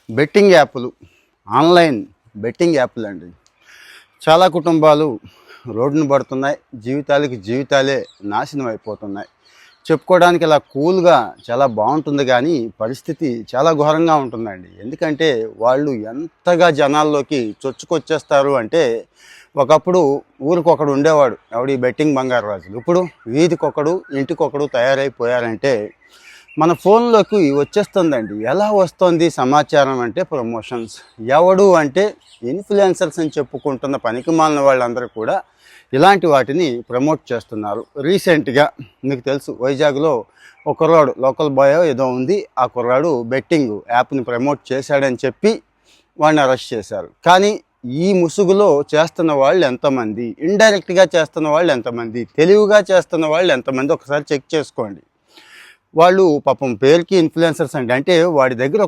Betting యాప్లు, online betting యాప్లు అండి. చాలా కుటుంబాలు రోడ్డున పడుతున్నాయి. జీవితాలే నాశనం అయిపోతున్నాయి. చెప్పుకోవడానికి ఇలా కూల్గా చాలా బాగుంటుంది, కానీ పరిస్థితి చాలా ఘోరంగా ఉంటుందండి. ఎందుకంటే వాళ్ళు ఎంతగా జనాల్లోకి చొచ్చుకొచ్చేస్తారు అంటే, ఒకప్పుడు ఊరికొకడు ఉండేవాడు, ఎవడి బెట్టింగ్ బంగారు రాజులు. ఇప్పుడు వీధికొకడు, ఇంటికొకడు తయారైపోయారంటే మన ఫోన్లోకి వచ్చేస్తుందండి. ఎలా వస్తుంది సమాచారం అంటే ప్రమోషన్స్. ఎవడు అంటే ఇన్ఫ్లుయెన్సర్స్ అని చెప్పుకుంటున్న పనికిమాలిన వాళ్ళందరూ కూడా ఇలాంటి వాటిని ప్రమోట్ చేస్తున్నారు. రీసెంట్గా మీకు తెలుసు, వైజాగ్లో ఒక కుర్రాడు, లోకల్ బాయ్ ఏదో ఉంది, ఆ కుర్రాడు బెట్టింగ్ యాప్ని ప్రమోట్ చేశాడని చెప్పి వాడిని అరెస్ట్ చేశారు. కానీ ఈ ముసుగులో చేస్తున్న వాళ్ళు ఎంతమంది, ఇండైరెక్ట్గా చేస్తున్న వాళ్ళు ఎంతమంది, తెలివిగా చేస్తున్న వాళ్ళు ఎంతమంది, ఒకసారి చెక్ చేసుకోండి. వాళ్ళు పాపం పేరుకి ఇన్ఫ్లుయెన్సర్స్ అండి. అంటే వాడి దగ్గర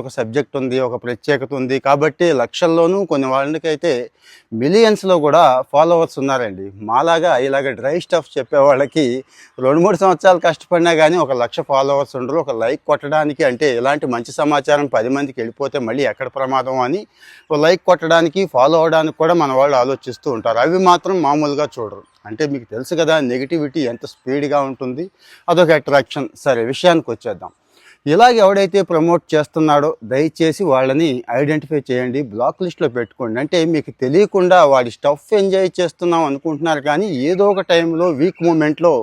ఒక సబ్జెక్ట్ ఉంది, ఒక ప్రత్యేకత ఉంది కాబట్టి లక్షల్లోనూ, కొన్ని వాళ్ళకైతే మిలియన్స్లో కూడా ఫాలోవర్స్ ఉన్నారండి. మాలాగా ఇలాగ డ్రై స్టఫ్ చెప్పే వాళ్ళకి 2-3 సంవత్సరాలు కష్టపడినా కానీ 1,00,000 ఫాలోవర్స్ ఉండరు. ఒక లైక్ కొట్టడానికి, అంటే ఇలాంటి మంచి సమాచారం 10 మందికి వెళ్ళిపోతే మళ్ళీ ఎక్కడ ప్రమాదం అని ఒక లైక్ కొట్టడానికి, ఫాలో అవడానికి కూడా మన వాళ్ళు ఆలోచిస్తూ ఉంటారు. అవి మాత్రం మామూలుగా చూడరు. అంటే మీకు తెలుసు కదా, నెగిటివిటీ ఎంత స్పీడ్గా ఉంటుంది, అదొక అట్రాక్షన్. సరే, విషయానికి వచ్చేద్దాం. ఇలాగ ఎవడైతే ప్రమోట్ చేస్తున్నాడో దయచేసి వాళ్ళని ఐడెంటిఫై చేయండి, బ్లాక్ లిస్ట్లో పెట్టుకోండి. అంటే మీకు తెలియకుండా వాడి స్టఫ్ ఎంజాయ్ చేస్తున్నాం అనుకుంటున్నారు, కానీ ఏదో ఒక టైంలో, వీక్ మూమెంట్లో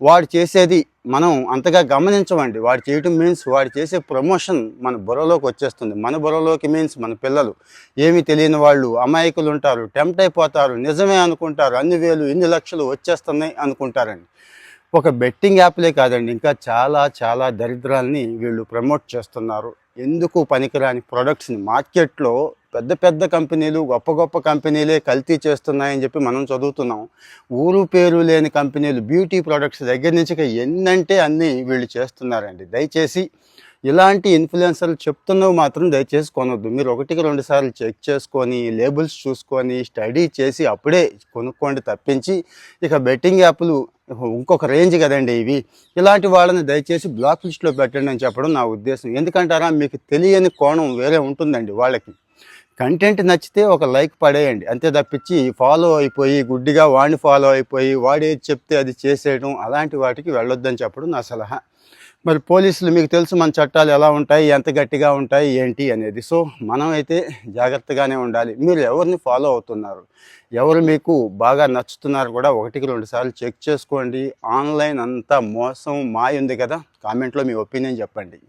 వాడు చేసేది మనం అంతగా గమనించమండి. వాడు చేయటం మీన్స్ వాడు చేసే ప్రమోషన్ మన బుర్రలోకి వచ్చేస్తుంది. మన బుర్రలోకి మీన్స్ మన పిల్లలు, ఏమీ తెలియని వాళ్ళు, అమాయకులు ఉంటారు, టెంప్ట్ అయిపోతారు, నిజమే అనుకుంటారు, అన్ని వేలు ఇన్ని లక్షలు వచ్చేస్తున్నాయి అనుకుంటారండి. ఒక బెట్టింగ్ యాప్లే కాదండి, ఇంకా చాలా దరిద్రాలని వీళ్ళు ప్రమోట్ చేస్తున్నారు. ఎందుకు పనికిరాని ప్రొడక్ట్స్ని మార్కెట్లో పెద్ద కంపెనీలు, గొప్ప కంపెనీలే కల్తీ చేస్తున్నాయని చెప్పి మనం చదువుతున్నాం. ఊరు పేరు లేని కంపెనీలు, బ్యూటీ ప్రొడక్ట్స్ దగ్గర నుంచి ఎన్నంటే అన్నీ వీళ్ళు చేస్తున్నారండి. దయచేసి ఇలాంటి ఇన్ఫ్లుయెన్సర్లు చెప్తున్నవి మాత్రం దయచేసి కొనొద్దు. మీరు 1-2 సార్లు చెక్ చేసుకొని, లేబుల్స్ చూసుకొని, స్టడీ చేసి అప్పుడే కొనుక్కోండి తప్పించి, ఇక బెట్టింగ్ యాప్లు ఇంకొక రేంజ్ కదండి ఇవి. ఇలాంటి వాళ్ళని దయచేసి బ్లాక్ లిస్ట్లో పెట్టండి అని చెప్పడం నా ఉద్దేశం. ఎందుకంటారా, మీకు తెలియని కోణం వేరే ఉంటుందండి. వాళ్ళకి కంటెంట్ నచ్చితే ఒక లైక్ పడేయండి, అంతే తప్పించి ఫాలో అయిపోయి, గుడ్డిగా వాడిని ఫాలో అయిపోయి వాడేది చెప్తే అది చేసేయడం, అలాంటి వాటికి వెళ్ళొద్దని చెప్పడం నా సలహా. మరి పోలీసులు, మీకు తెలుసు మన చట్టాలు ఎలా ఉంటాయి, ఎంత గట్టిగా ఉంటాయి ఏంటి అనేది. సో మనం అయితే జాగ్రత్తగానే ఉండాలి. మీరు ఎవరిని ఫాలో అవుతున్నారు, ఎవరు మీకు బాగా నచ్చుతున్నారు కూడా 1-2 సార్లు చెక్ చేసుకోండి. ఆన్లైన్ అంతా మోసం, మాయ ఉంది కదా. కామెంట్లో మీ ఒపీనియన్ చెప్పండి.